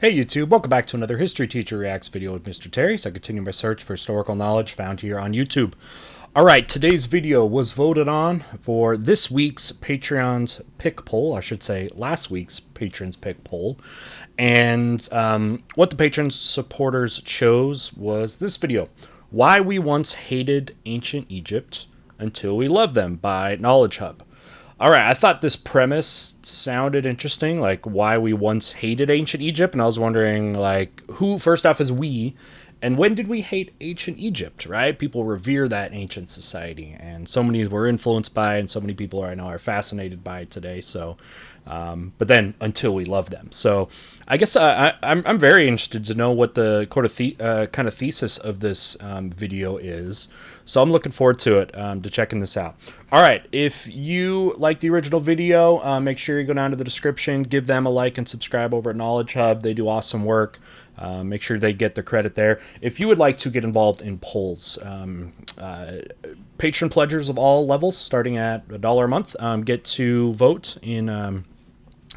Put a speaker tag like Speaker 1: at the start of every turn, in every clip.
Speaker 1: Hey YouTube, welcome back to another History Teacher Reacts video with Mr. Terry. So I continue my search for historical knowledge found here on YouTube. Alright, today's video was voted on for this week's Patreon's pick poll, I should say last week's Patrons pick poll. And what the Patrons supporters chose was this video, Why We Once Hated Ancient Egypt Until We Loved Them by Knowledge Hub. All right, I thought this premise sounded interesting, like why we once hated ancient Egypt, and I was wondering, like, who, first off, is we, and when did we hate ancient Egypt, right? People revere that ancient society, and so many were influenced by it, and so many people I know are fascinated by it today, so, but then, until we love them. So, I guess I'm very interested to know what the kind of thesis of this video is. So I'm looking forward to it, to checking this out. All right, if you like the original video, make sure you go down to the description, give them a like and subscribe over at Knowledge Hub. They do awesome work. Make sure they get the credit there. If you would like to get involved in polls, patron pledgers of all levels, starting at $1 a month, get to vote in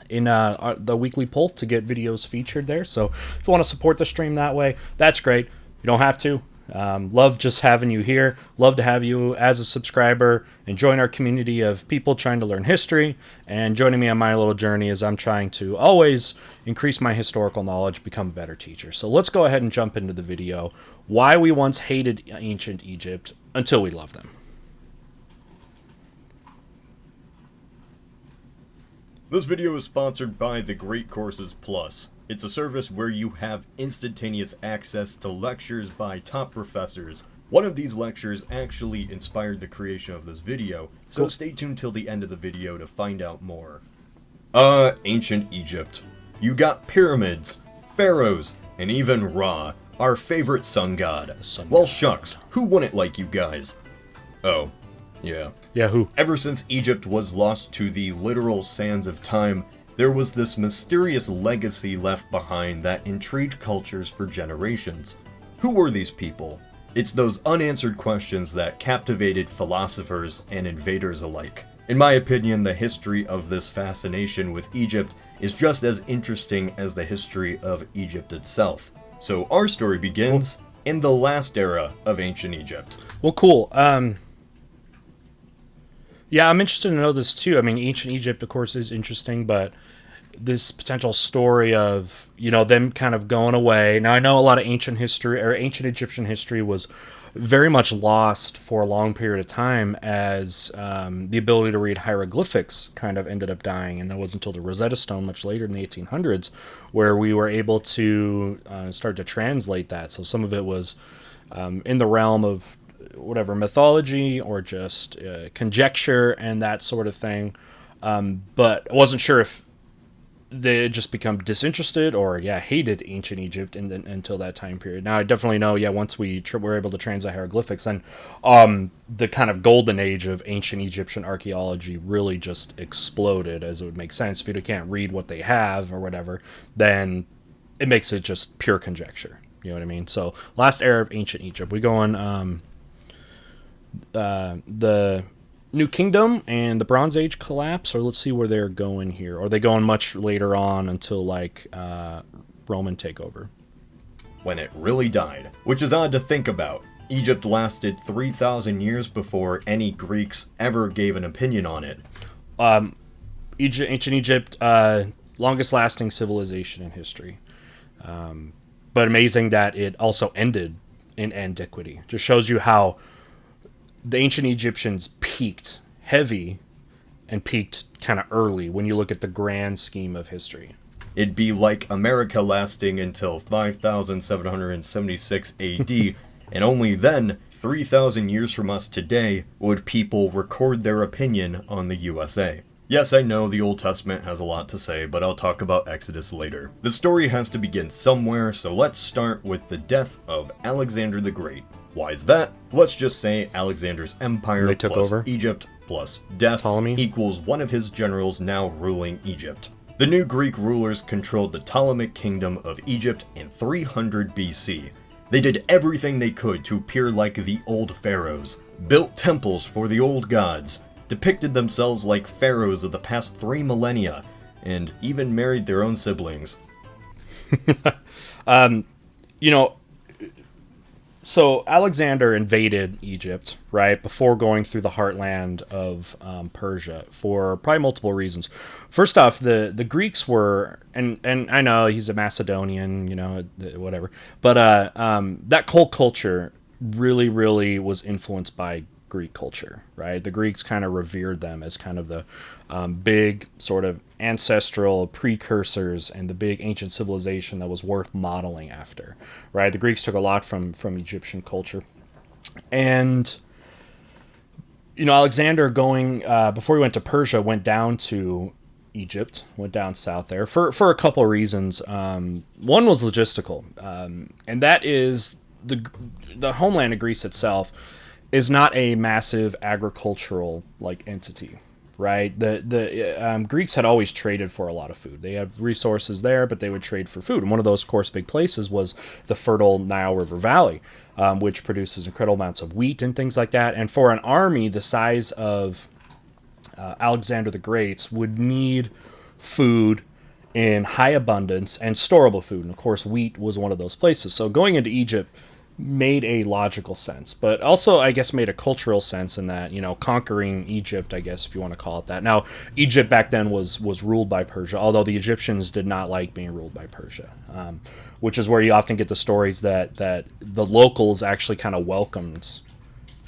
Speaker 1: the weekly poll to get videos featured there. So if you want to support the stream that way, that's great. You don't have to. Love just having you here. Love to have you as a subscriber and join our community of people trying to learn history and joining me on my little journey as I'm trying to always increase my historical knowledge, become a better teacher. So let's go ahead and jump into the video. Why we once hated ancient Egypt until we love them.
Speaker 2: This video is sponsored by the Great Courses Plus. It's a service where you have instantaneous access to lectures by top professors. One of these lectures actually inspired the creation of this video, so
Speaker 1: Cool.
Speaker 2: Stay tuned till the end of the video to find out more. Ancient Egypt. You got pyramids, pharaohs, and even Ra, our favorite sun god. Well, shucks, who wouldn't like you guys? Oh, yeah.
Speaker 1: Yeah, who?
Speaker 2: Ever since Egypt was lost to the literal sands of time, there was this mysterious legacy left behind that intrigued cultures for generations. Who were these people? It's those unanswered questions that captivated philosophers and invaders alike. In my opinion, the history of this fascination with Egypt is just as interesting as the history of Egypt itself. So our story begins in the last era of ancient Egypt.
Speaker 1: Well, cool. Yeah, I'm interested to know this too. I mean, ancient Egypt, of course, is interesting, but this potential story of, you know, them kind of going away. Now, I know a lot of ancient history, or ancient Egyptian history, was very much lost for a long period of time as the ability to read hieroglyphics kind of ended up dying. And it wasn't until the Rosetta Stone, much later in the 1800s, where we were able to start to translate that. So some of it was in the realm of whatever mythology or just conjecture and that sort of thing, but I wasn't sure if they had just become disinterested or hated ancient Egypt until that time period. Now I definitely know once we were able to translate hieroglyphics, then the kind of golden age of ancient Egyptian archaeology really just exploded, as it would make sense. If you can't read what they have or whatever, then it makes it just pure conjecture, you know what I mean? So last era of ancient Egypt, we go on the New Kingdom and the Bronze Age collapse, or let's see where they're going here. Or are they going much later on until like Roman takeover?
Speaker 2: When it really died, which is odd to think about. Egypt lasted 3,000 years before any Greeks ever gave an opinion on it.
Speaker 1: Ancient Egypt, longest lasting civilization in history. But amazing that it also ended in antiquity. Just shows you how the ancient Egyptians peaked heavy and peaked kind of early when you look at the grand scheme of history.
Speaker 2: It'd be like America lasting until 5776 AD, and only then, 3,000 years from us today, would people record their opinion on the USA. Yes, I know the Old Testament has a lot to say, but I'll talk about Exodus later. The story has to begin somewhere, so let's start with the death of Alexander the Great. Why is that? Let's just say Alexander's empire plus
Speaker 1: over
Speaker 2: Egypt plus death equals one of his generals now ruling Egypt. The new Greek rulers controlled the Ptolemaic kingdom of Egypt in 300 BC. They did everything they could to appear like the old pharaohs, built temples for the old gods, depicted themselves like pharaohs of the past 3 millennia, and even married their own siblings.
Speaker 1: You know, so Alexander invaded Egypt, right, before going through the heartland of Persia for probably multiple reasons. First off, the Greeks were, and I know he's a Macedonian, whatever, but that whole culture really was influenced by Greek culture, right? The Greeks kind of revered them as kind of the big sort of ancestral precursors and the big ancient civilization that was worth modeling after, right? The Greeks took a lot from Egyptian culture, and Alexander going before he went to Persia went down to Egypt, went down south there for a couple of reasons. One was logistical, and that is the homeland of Greece itself is not a massive agricultural like entity, right? The Greeks had always traded for a lot of food. They had resources there, but they would trade for food. And one of those, of course, big places was the fertile Nile River Valley, which produces incredible amounts of wheat and things like that. And for an army the size of Alexander the Great's would need food in high abundance and storable food. And of course, wheat was one of those places. So going into Egypt made a logical sense, but also I guess made a cultural sense in that, conquering Egypt, I guess if you want to call it that. Now, Egypt back then was ruled by Persia, although the Egyptians did not like being ruled by Persia, which is where you often get the stories that the locals actually kind of welcomed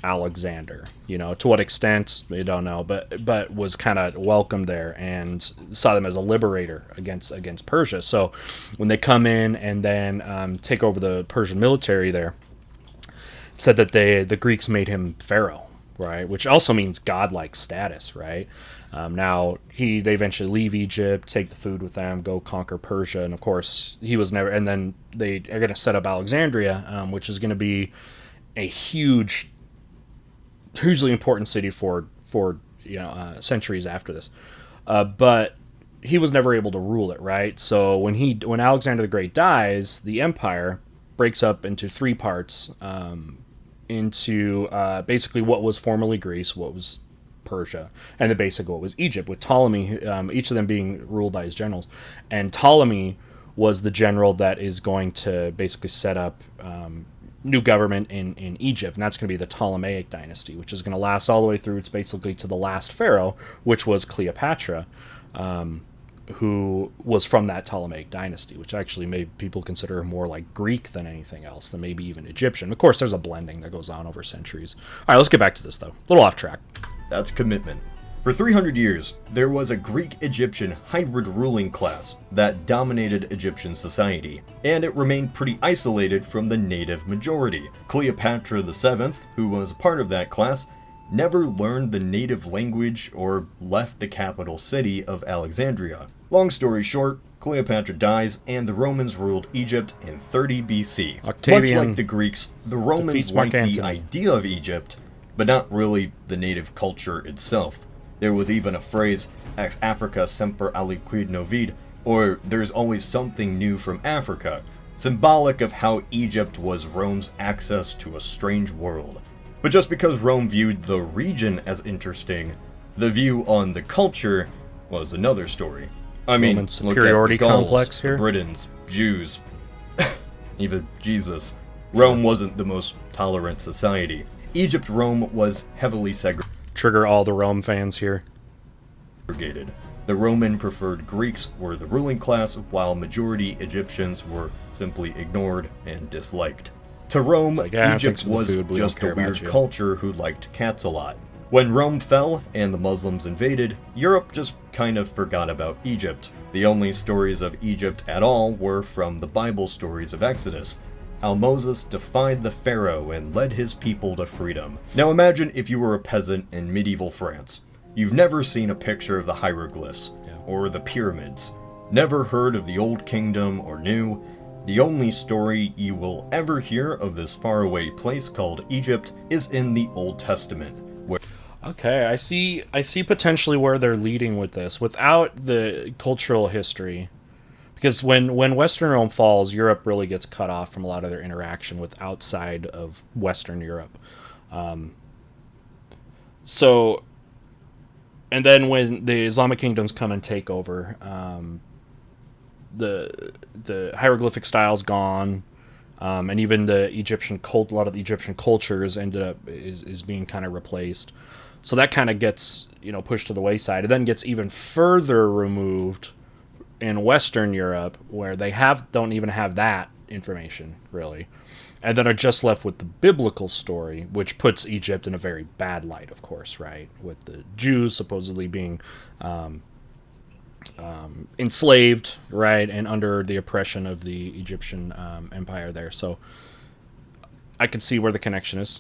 Speaker 1: Alexander. To what extent we don't know, but was kind of welcomed there and saw them as a liberator against Persia. So when they come in and then take over the Persian military there, it said that the Greeks made him pharaoh, right, which also means godlike status, right? Now they eventually leave Egypt, take the food with them, go conquer Persia, and of course he was never. And then they are going to set up Alexandria, which is going to be a hugely important city for centuries after this, but he was never able to rule it, right? So when Alexander the Great dies, the empire breaks up into three parts, into basically what was formerly Greece, what was Persia, and the basic what was Egypt, with Ptolemy, each of them being ruled by his generals, and Ptolemy was the general that is going to basically set up new government in Egypt, and that's going to be the Ptolemaic dynasty, which is going to last all the way through. It's basically to the last pharaoh, which was Cleopatra, who was from that Ptolemaic dynasty, which actually made people consider more like Greek than anything else, than maybe even Egyptian. Of course, there's a blending that goes on over centuries. All right, let's get back to this, though. A little off track.
Speaker 2: That's commitment. For 300 years, there was a Greek-Egyptian hybrid ruling class that dominated Egyptian society, and it remained pretty isolated from the native majority. Cleopatra VII, who was part of that class, never learned the native language or left the capital city of Alexandria. Long story short, Cleopatra dies, and the Romans ruled Egypt in 30 BC.
Speaker 1: Octavian,
Speaker 2: much like the Greeks, the Romans liked the idea of Egypt, but not really the native culture itself. There was even a phrase, ex Africa semper aliquid novid, or there's always something new from Africa, symbolic of how Egypt was Rome's access to a strange world. But just because Rome viewed the region as interesting, the view on the culture was another story. I mean,
Speaker 1: Roman superiority
Speaker 2: look at the Gauls,
Speaker 1: complex here.
Speaker 2: the Britons, Jews, even Jesus. Rome wasn't the most tolerant society. Rome was heavily segregated.
Speaker 1: Trigger all the Rome fans here.
Speaker 2: The Roman-preferred Greeks were the ruling class, while majority Egyptians were simply ignored and disliked. To Rome, Egypt was just a weird culture who liked cats a lot. When Rome fell and the Muslims invaded, Europe just kind of forgot about Egypt. The only stories of Egypt at all were from the Bible stories of Exodus, how Moses defied the Pharaoh and led his people to freedom. Now imagine if you were a peasant in medieval France. You've never seen a picture of the hieroglyphs, or the pyramids, never heard of the Old Kingdom or New. The only story you will ever hear of this faraway place called Egypt is in the Old Testament.
Speaker 1: Okay, I see potentially where they're leading with this, without the cultural history. Because when Western Rome falls, Europe really gets cut off from a lot of their interaction with outside of Western Europe. And then when the Islamic kingdoms come and take over, the hieroglyphic style's gone, and even the Egyptian a lot of the Egyptian cultures ended up is being kind of replaced. So that kind of gets, pushed to the wayside. It then gets even further removed in Western Europe, where they don't even have that information really, and then are just left with the biblical story, which puts Egypt in a very bad light, of course, right? With the Jews supposedly being enslaved, right, and under the oppression of the Egyptian empire there. So I can see where the connection is.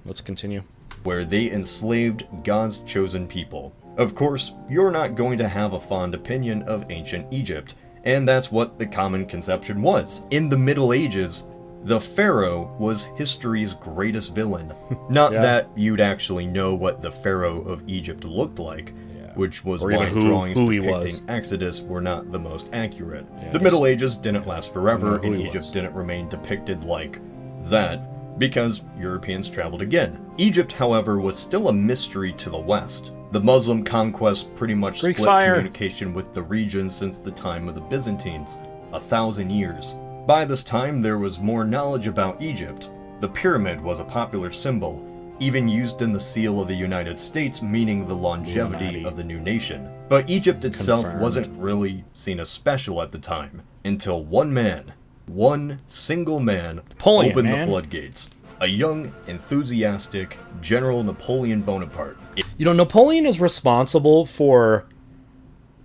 Speaker 1: Let's continue.
Speaker 2: Where they enslaved God's chosen people. Of course, you're not going to have a fond opinion of ancient Egypt, and that's what the common conception was. In the Middle Ages, the pharaoh was history's greatest villain. Not that you'd actually know what the pharaoh of Egypt looked like, which was why drawings depicting Exodus were not the most accurate. The Middle Ages didn't last forever, and Egypt didn't remain depicted like that, because Europeans traveled again. Egypt, however, was still a mystery to the West. The Muslim Conquests pretty much split communication with the region since the time of the Byzantines, 1,000 years. By this time, there was more knowledge about Egypt. The pyramid was a popular symbol, even used in the seal of the United States, meaning the longevity of the new nation. But Egypt itself wasn't really seen as special at the time, until one single man, opened the floodgates. A young, enthusiastic General Napoleon Bonaparte.
Speaker 1: Napoleon is responsible for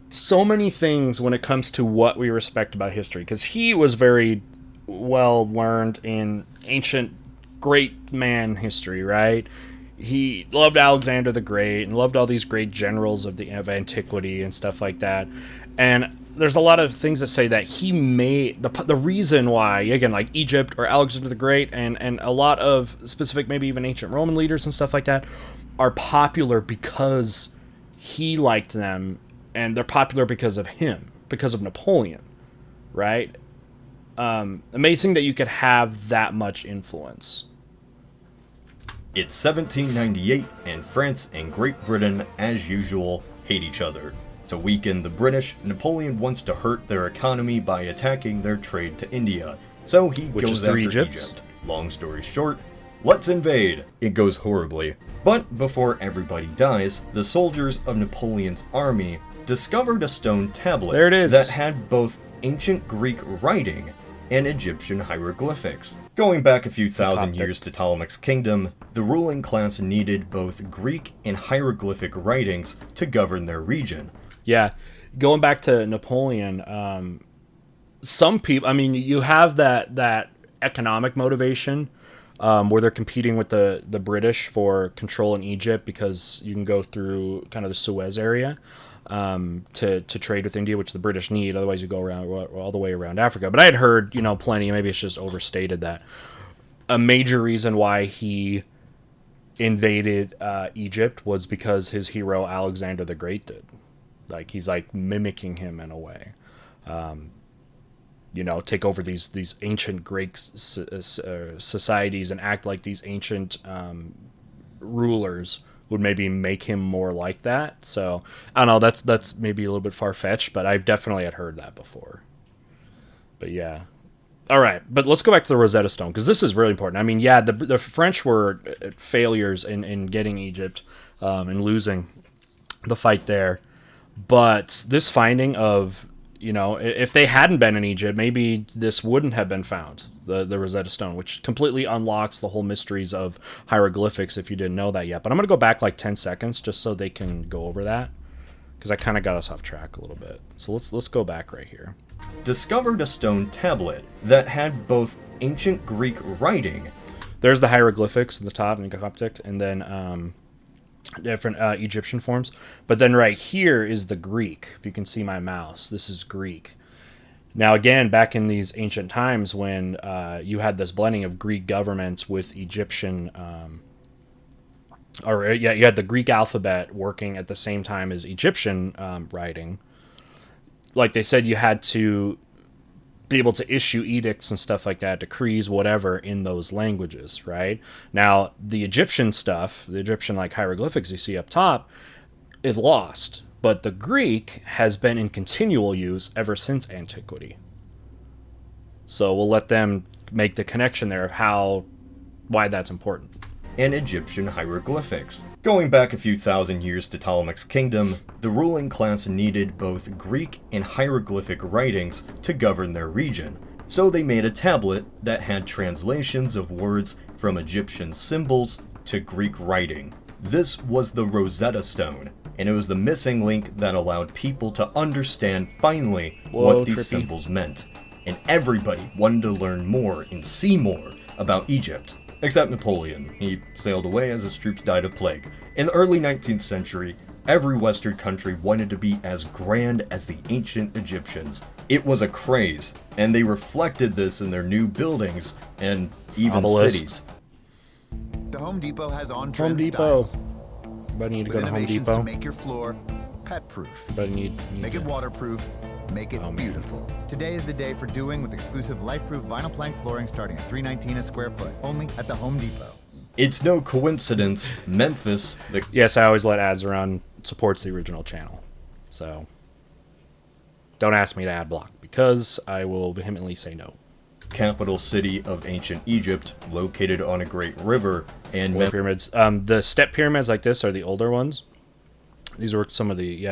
Speaker 1: so many things when it comes to what we respect about history, because he was very well learned in ancient great man history, right? He loved Alexander the Great and loved all these great generals of antiquity and stuff like that. And there's a lot of things that say that he made the reason why, again, like Egypt or Alexander the Great and a lot of specific, maybe even ancient Roman leaders and stuff like that, are popular because he liked them, and they're popular because of him, because of Napoleon, right? Amazing that you could have that much influence.
Speaker 2: It's 1798, and France and Great Britain, as usual, hate each other. To weaken the British, Napoleon wants to hurt their economy by attacking their trade to India, so he goes after Egypt. Long story short, let's invade. It goes horribly. But before everybody dies, the soldiers of Napoleon's army discovered a stone tablet that had both ancient Greek writing and Egyptian hieroglyphics. Going back a few thousand years to Ptolemy's kingdom, the ruling class needed both Greek and hieroglyphic writings to govern their region.
Speaker 1: Yeah, going back to Napoleon, some people, you have that economic motivation where they're competing with the British for control in Egypt, because you can go through kind of the Suez area to trade with India, which the British need. Otherwise, you go around all the way around Africa. But I had heard, plenty. Maybe it's just overstated that a major reason why he invaded Egypt was because his hero Alexander the Great did. Like, he's like mimicking him in a way. Take over these ancient Greek societies and act like these ancient rulers would maybe make him more like that. So I don't know. That's maybe a little bit far fetched, but I've definitely had heard that before. But yeah. All right, but let's go back to the Rosetta Stone, because this is really important. The French were failures in getting Egypt and losing the fight there. But this finding of, if they hadn't been in Egypt, maybe this wouldn't have been found, the Rosetta Stone, which completely unlocks the whole mysteries of hieroglyphics if you didn't know that yet. But I'm going to go back like 10 seconds just so they can go over that, because I kind of got us off track a little bit. So let's go back right here.
Speaker 2: Discovered a stone tablet that had both ancient Greek writing.
Speaker 1: There's the hieroglyphics at the top in Coptic, and then different Egyptian forms. But then right here is the Greek. If you can see my mouse, this is Greek. Now, again, back in these ancient times when you had this blending of Greek governments with Egyptian, you had the Greek alphabet working at the same time as Egyptian writing. Like they said, you had to be able to issue edicts and stuff like that, decrees, whatever, in those languages, right? Now, the Egyptian stuff, the Egyptian like hieroglyphics you see up top, is lost. but the Greek has been in continual use ever since antiquity. So we'll let them make the connection there of why that's important.
Speaker 2: And Egyptian hieroglyphics. Going back a few thousand years to Ptolemy's kingdom, the ruling class needed both Greek and hieroglyphic writings to govern their region. So they made a tablet that had translations of words from Egyptian symbols to Greek writing. This was the Rosetta Stone, and it was the missing link that allowed people to understand finally what these symbols meant. And everybody wanted to learn more and see more about Egypt. Except Napoleon. He sailed away as his troops died of plague. In the early 19th century, every Western country wanted to be as grand as the ancient Egyptians. It was a craze, and they reflected this in their new buildings and even cities.
Speaker 3: The Home Depot has on-trend styles.
Speaker 1: But you need to
Speaker 3: with
Speaker 1: go to Home
Speaker 3: innovations
Speaker 1: Depot.
Speaker 3: to make your floor pet-proof.
Speaker 1: But you
Speaker 3: make it waterproof. Make it beautiful. Today is the day for doing with exclusive life-proof vinyl plank flooring starting at $3.19 a square foot, only at the Home Depot.
Speaker 2: It's no coincidence Memphis,
Speaker 1: Yes, I always let ads run. Supports the original channel. So don't ask me to ad block because I will vehemently say no.
Speaker 2: capital city of ancient Egypt, located on a great river, and
Speaker 1: pyramids. The step pyramids like this are the older ones. These were some of the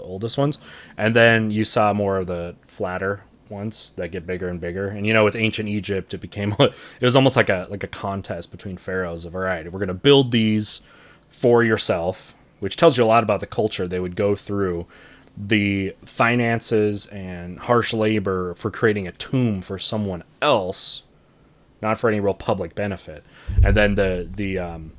Speaker 1: oldest ones, and then you saw more of the flatter ones that get bigger and bigger. And with ancient Egypt, it was almost like a contest between pharaohs of, all right, we're gonna build these for yourself, which tells you a lot about the culture they would go through, the finances and harsh labor for creating a tomb for someone else, not for any real public benefit. And then the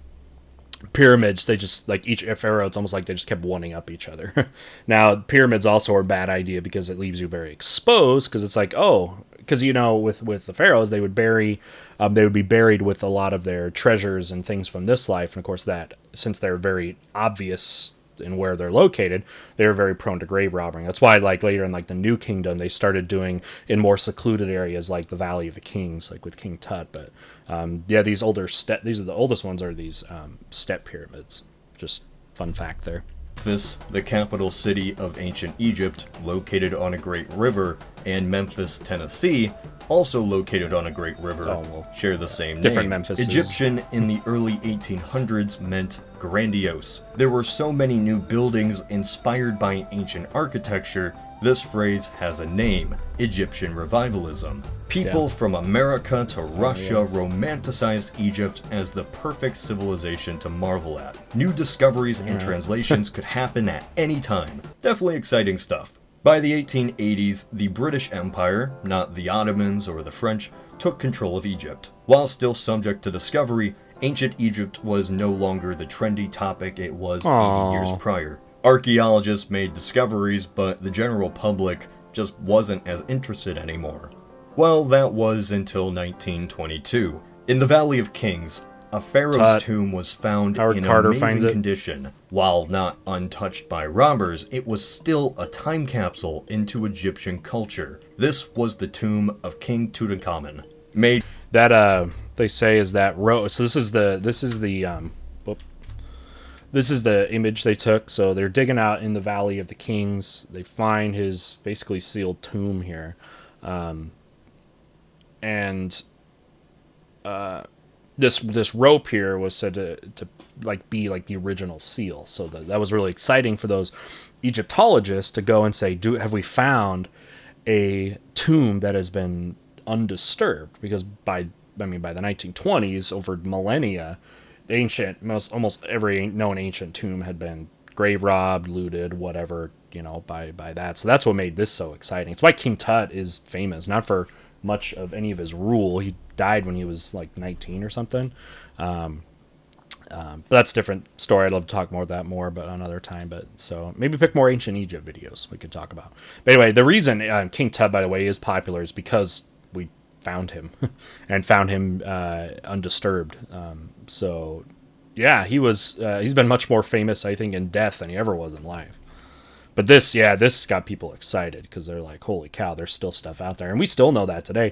Speaker 1: pyramids, they just, like each pharaoh, it's almost like they just kept one up each other. Now, pyramids also are a bad idea because it leaves you very exposed, because it's like, because with the pharaohs, they would be buried with a lot of their treasures and things from this life, and of course that, since they're very obvious in where they're located, they were very prone to grave robbing. That's why, like, later in like the New Kingdom, they started doing in more secluded areas like the Valley of the Kings, like with King Tut. But these are the oldest ones, are these step pyramids. Just fun fact there.
Speaker 2: Memphis, the capital city of ancient Egypt, located on a great river, and Memphis, Tennessee, also located on a great river, share the same
Speaker 1: different
Speaker 2: name.
Speaker 1: Memphises.
Speaker 2: Egyptian in the early 1800s meant grandiose. There were so many new buildings inspired by ancient architecture, this phrase has a name: Egyptian revivalism. People from America to Russia romanticized Egypt as the perfect civilization to marvel at. New discoveries and translations could happen at any time. Definitely exciting stuff. By the 1880s, the British Empire, not the Ottomans or the French, took control of Egypt. While still subject to discovery, ancient Egypt was no longer the trendy topic it was 80 years prior. Archaeologists made discoveries, but the general public just wasn't as interested anymore. Well, that was until 1922. In the Valley of Kings, a pharaoh's tomb was found in amazing condition. While not untouched by robbers, it was still a time capsule into Egyptian culture. This was the tomb of King Tutankhamen.
Speaker 1: They say is that so this is the image they took. So they're digging out in the Valley of the Kings. They find his basically sealed tomb here. This rope here was said to like be like the original seal. So that was really exciting for those Egyptologists to go and say, have we found a tomb that has been undisturbed? Because by the 1920s, over millennia, almost every known ancient tomb had been grave robbed, looted, whatever, by that. So that's what made this so exciting. It's why King Tut is famous, not for much of any of his rule. He died when he was like 19 or something. But that's a different story. I'd love to talk more about that but another time. But so maybe pick more ancient Egypt videos we could talk about. But anyway, the reason King Tut, by the way, is popular is because we found him and found him undisturbed. So yeah, he's been much more famous, I think, in death than he ever was in life. But this got people excited because they're like, holy cow, there's still stuff out there. And we still know that today.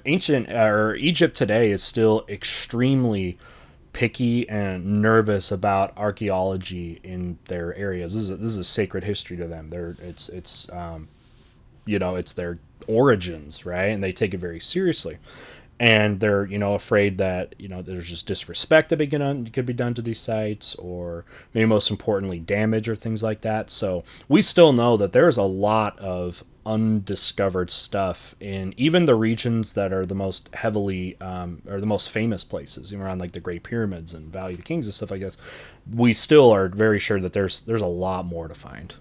Speaker 1: Egypt today is still extremely picky and nervous about archaeology in their areas. This is a sacred history to them. It's their origins, right? And they take it very seriously. And they're, afraid that, there's just disrespect that could be done to these sites, or maybe most importantly, damage or things like that. So we still know that there's a lot of undiscovered stuff in even the regions that are the most heavily, or the most famous places, even around like the Great Pyramids and Valley of the Kings and stuff like this. We still are very sure that there's a lot more to find.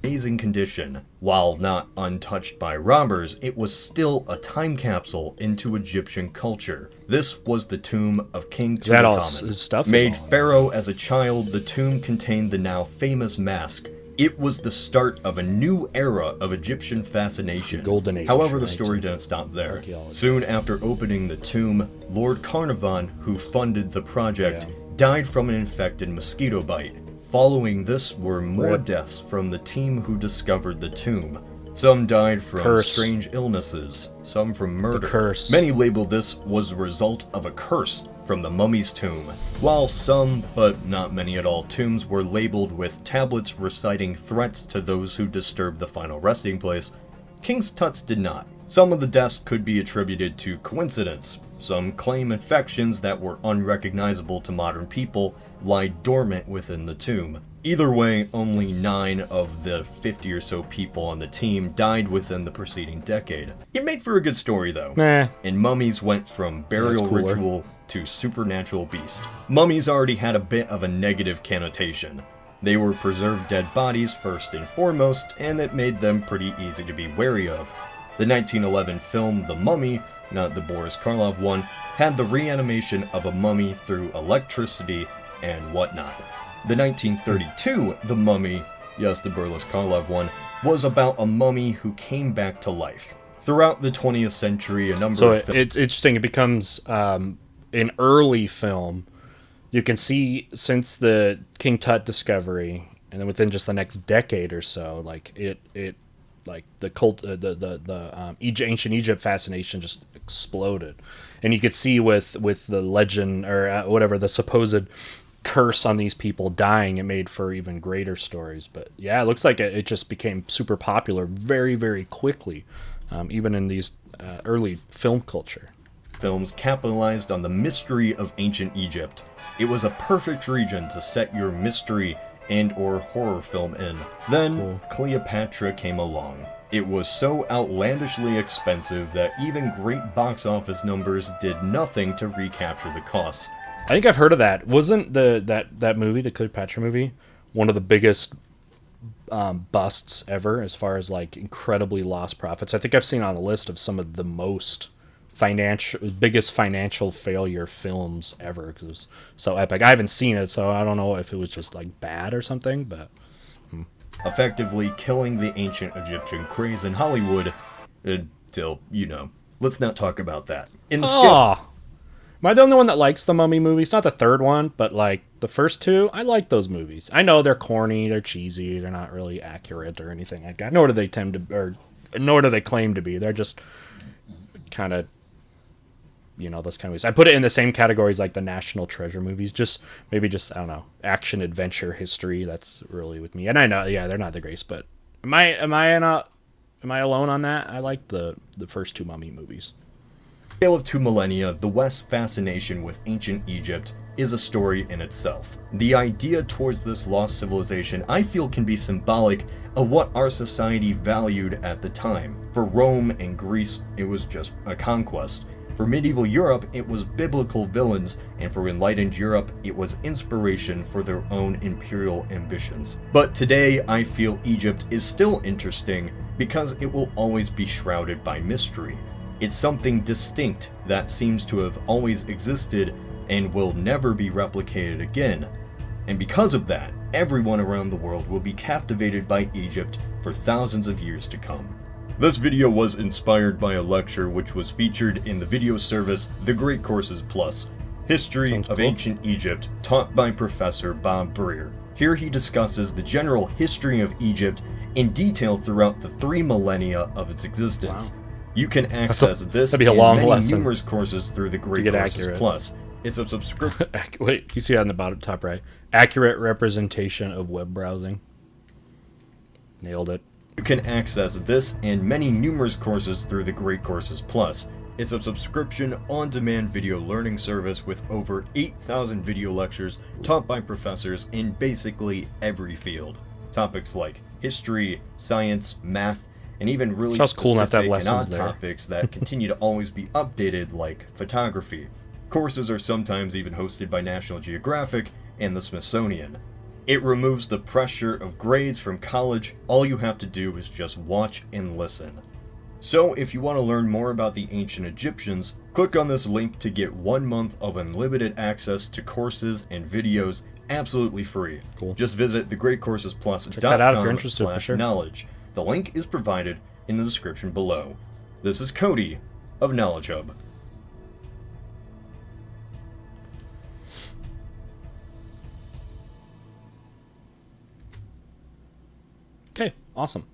Speaker 2: Amazing condition. While not untouched by robbers, it was still a time capsule into Egyptian culture. This was the tomb of King Tutankhamen. Made pharaoh as a child, the tomb contained the now famous mask. It was the start of a new era of Egyptian fascination.
Speaker 1: Golden Age.
Speaker 2: However, the story didn't stop there. Soon after opening the tomb, Lord Carnarvon, who funded the project, died from an infected mosquito bite. Following this were more deaths from the team who discovered the tomb. Some died from strange illnesses, some from murder. Many labeled this was a result of a curse from the mummy's tomb, while some, but not many at all, tombs were labeled with tablets reciting threats to those who disturbed the final resting place. King Tut's did not. Some of the deaths could be attributed to coincidence. Some claim infections that were unrecognizable to modern people lie dormant within the tomb. Either way, only 9 of the 50 or so people on the team died within the preceding decade. It made for a good story though. And mummies went from burial ritual to supernatural beast. Mummies already had a bit of a negative connotation. They were preserved dead bodies first and foremost, and it made them pretty easy to be wary of. The 1911 film The Mummy, not the Boris Karloff one, had the reanimation of a mummy through electricity and whatnot. The 1932 The Mummy, yes, the Boris Karloff one, was about a mummy who came back to life. Throughout the 20th century, a number of
Speaker 1: it's interesting. It becomes an early film. You can see since the King Tut discovery, and then within just the next decade or so, like the cult, ancient Egypt fascination just exploded, and you could see with the legend or whatever, the supposed curse on these people dying, it made for even greater stories. But yeah, it looks like it just became super popular very, very quickly, even in these early film culture.
Speaker 2: Films capitalized on the mystery of ancient Egypt. It was a perfect region to set your mystery and or horror film in. Then Cleopatra came along. It was so outlandishly expensive that even great box office numbers did nothing to recapture the costs.
Speaker 1: I think I've heard of that. Wasn't that movie, the Cleopatra movie, one of the biggest busts ever as far as like incredibly lost profits? I think I've seen on a list of some of the biggest financial failure films ever, because it was so epic. I haven't seen it, so I don't know if it was just like bad or something, but
Speaker 2: effectively killing the ancient Egyptian craze in Hollywood until, let's not talk about that.
Speaker 1: Am I the only one that likes the Mummy movies? Not the third one, but like the first two. I like those movies. I know they're corny, they're cheesy, they're not really accurate or anything like that. Nor do they claim to be. They're just kind of, those kind of movies. I put it in the same categories like the National Treasure movies. I don't know, action, adventure, history. That's really with me. And I know, they're not the greatest, but am I alone on that? I like the first two Mummy movies.
Speaker 2: Tale of 2 millennia, the West's fascination with ancient Egypt is a story in itself. The idea towards this lost civilization, I feel, can be symbolic of what our society valued at the time. For Rome and Greece, it was just a conquest. For medieval Europe, it was biblical villains, and for enlightened Europe, it was inspiration for their own imperial ambitions. But today, I feel Egypt is still interesting because it will always be shrouded by mystery. It's something distinct that seems to have always existed and will never be replicated again. And because of that, everyone around the world will be captivated by Egypt for thousands of years to come. This video was inspired by a lecture which was featured in the video service The Great Courses Plus, History of Ancient Egypt, taught by Professor Bob Breer. Here he discusses the general history of Egypt in detail throughout the 3 millennia of its existence. Wow. You can access this and many numerous courses through the Great Courses Plus. It's a subscription.
Speaker 1: Wait, you see that in the bottom top right? Accurate representation of web browsing. Nailed it.
Speaker 2: You can access this and many numerous courses through the Great Courses Plus. It's a subscription on-demand video learning service with over 8,000 video lectures taught by professors in basically every field. Topics like history, science, math, and even really
Speaker 1: Sounds cool enough to have
Speaker 2: specific and
Speaker 1: lessons
Speaker 2: odd
Speaker 1: there.
Speaker 2: topics that continue to always be updated, like photography. Courses are sometimes even hosted by National Geographic and the Smithsonian. It removes the pressure of grades from college. All you have to do is just watch and listen. So if you want to learn more about the ancient Egyptians, click on this link to get 1 month of unlimited access to courses and videos absolutely free.
Speaker 1: Cool.
Speaker 2: Just visit thegreatcoursesplus.com
Speaker 1: Check that out if you're interested, for sure.
Speaker 2: knowledge. The link is provided in the description below. This is Cody of Knowledge Hub.
Speaker 1: Okay, awesome.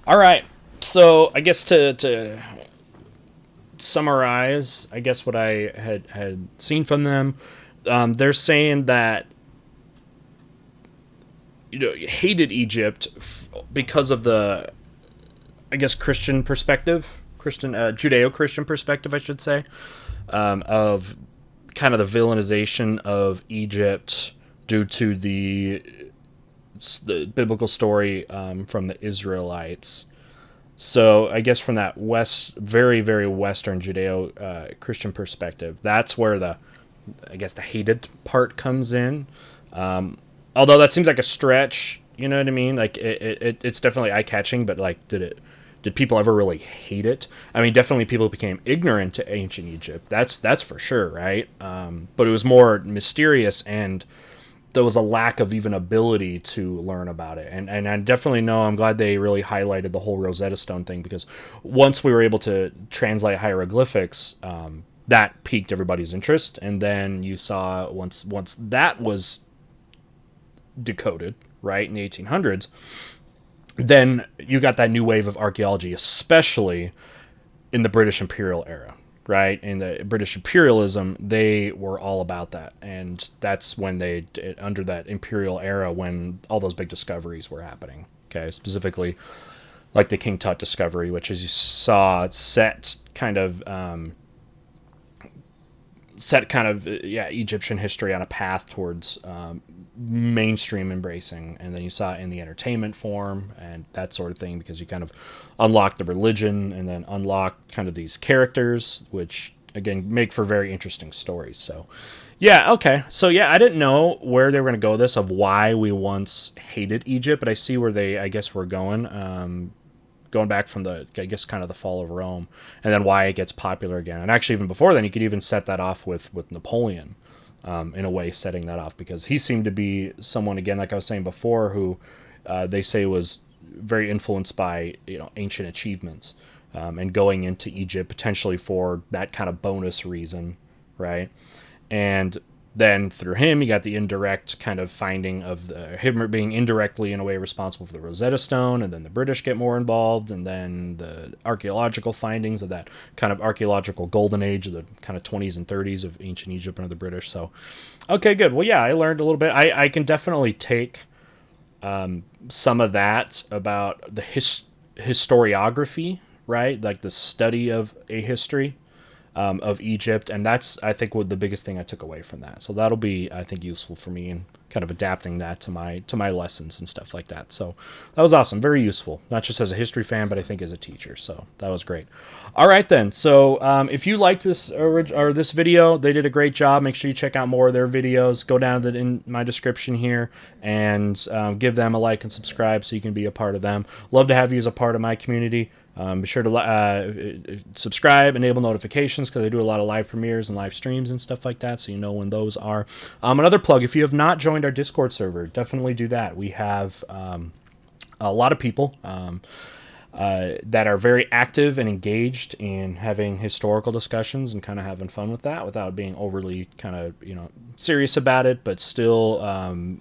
Speaker 1: All right, so I guess to summarize, I guess what I had seen from them, they're saying that hated Egypt because of the, I guess, Christian perspective, Judeo-Christian perspective, I should say, of kind of the villainization of Egypt due to the biblical story from the Israelites. So I guess from that very, very Western Judeo-Christian perspective, that's where the hated part comes in. Although that seems like a stretch, you know what I mean? Like it's definitely eye-catching, but like, did people ever really hate it? I mean, definitely people became ignorant to ancient Egypt. That's for sure, right? But it was more mysterious, and there was a lack of even ability to learn about it. And I definitely know, I'm glad they really highlighted the whole Rosetta Stone thing, because once we were able to translate hieroglyphics, that piqued everybody's interest. And then you saw once that was decoded, right, in the 1800s, then you got that new wave of archaeology, especially in the British Imperial era. Right, in the British imperialism, they were all about that, and that's when under that imperial era, when all those big discoveries were happening. Okay, specifically, like the King Tut discovery, which, as you saw, set kind of Egyptian history on a path towards mainstream embracing. And then you saw it in the entertainment form and that sort of thing, because you kind of unlock the religion and then unlock kind of these characters, which again make for very interesting stories. So yeah, okay, so yeah, I didn't know where they were going to go with this, of why we once hated Egypt, but I see where they, I guess, were going back from the, I guess, kind of the fall of Rome, and then why it gets popular again. And actually, even before then, you could even set that off with Napoleon, in a way, setting that off, because he seemed to be someone, again, like I was saying before, who they say was very influenced by ancient achievements, and going into Egypt potentially for that kind of bonus reason, right? And then through him, you got the indirect kind of finding of him being indirectly, in a way, responsible for the Rosetta Stone, and then the British get more involved, and then the archaeological findings of that kind of archaeological golden age of the kind of 20s and 30s of ancient Egypt under the British. So, okay, good. Well, yeah, I learned a little bit. I can definitely take some of that about the historiography, right? Like the study of a history of Egypt, and that's, I think, what the biggest thing I took away from that. So that'll be, I think, useful for me in kind of adapting that to my lessons and stuff like that. So that was awesome, very useful, not just as a history fan, but I think as a teacher. So that was great. All right then. So if you liked this this video, they did a great job. Make sure you check out more of their videos. Go down in my description here and give them a like and subscribe so you can be a part of them. Love to have you as a part of my community. Be sure to subscribe, enable notifications, because I do a lot of live premieres and live streams and stuff like that, so you know when those are. Another plug, if you have not joined our Discord server, definitely do that. We have a lot of people that are very active and engaged in having historical discussions and kind of having fun with that without being overly kind of serious about it, but still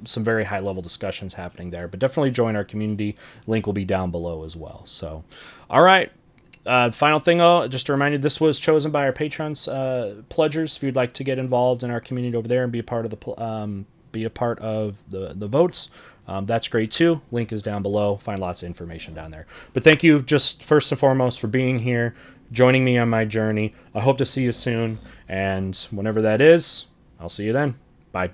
Speaker 1: some very high level discussions happening there. But definitely join our community. Link will be down below as well. So all right, Final thing, just to remind you, this was chosen by our patrons, pledgers. If you'd like to get involved in our community over there and be a part of the votes, that's great too. Link is down below. Find lots of information down there. But thank you, just first and foremost, for being here, joining me on my journey. I hope to see you soon, and whenever that is, I'll see you then. Bye.